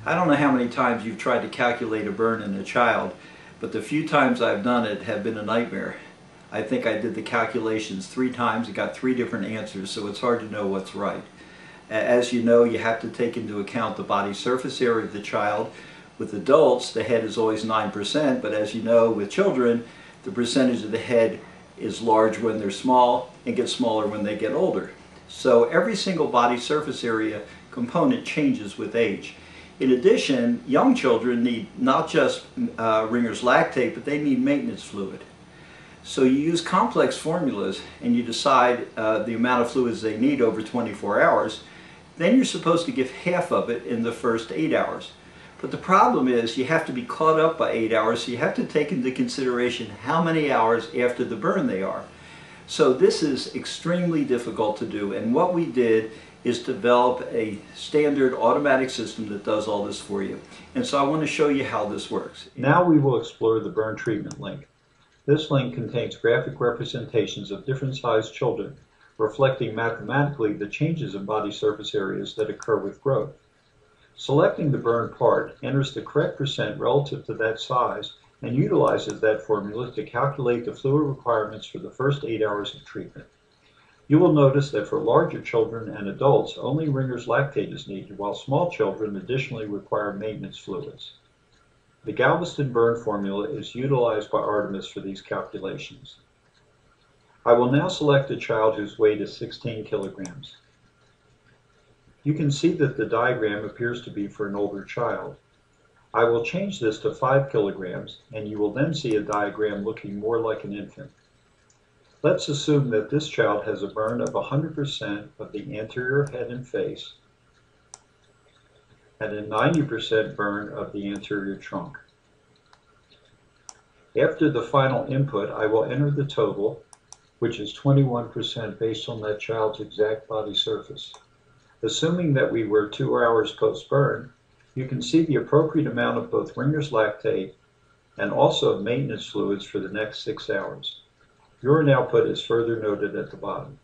I don't know how many times you've tried to calculate a burn in a child, but the few times I've done it have been a nightmare. I think I did the calculations 3 times and got 3 different answers, so it's hard to know what's right. As you know, you have to take into account the body surface area of the child. With adults, the head is always 9%, but as you know, with children, the percentage of the head is large when they're small and gets smaller when they get older. So every single body surface area component changes with age. In addition, young children need not just Ringer's lactate, but they need maintenance fluid. So you use complex formulas and you decide the amount of fluids they need over 24 hours. Then you're supposed to give half of it in the first 8 hours. But the problem is you have to be caught up by 8 hours, so you have to take into consideration how many hours after the burn they are. So this is extremely difficult to do, and what we did is develop a standard automatic system that does all this for you. And so I want to show you how this works. Now we will explore the burn treatment link. This link contains graphic representations of different sized children, reflecting mathematically the changes in body surface areas that occur with growth. Selecting the burn part enters the correct percent relative to that size and utilizes that formula to calculate the fluid requirements for the first 8 hours of treatment. You will notice that for larger children and adults, only Ringer's lactate is needed, while small children additionally require maintenance fluids. The Galveston burn formula is utilized by Artemis for these calculations. I will now select a child whose weight is 16 kilograms. You can see that the diagram appears to be for an older child. I will change this to 5 kilograms, and you will then see a diagram looking more like an infant. Let's assume that this child has a burn of 100% of the anterior head and face and a 90% burn of the anterior trunk. After the final input, I will enter the total, which is 21% based on that child's exact body surface. Assuming that we were 2 hours post-burn, you can see the appropriate amount of both Ringer's lactate and also maintenance fluids for the next 6 hours. Urine output is further noted at the bottom.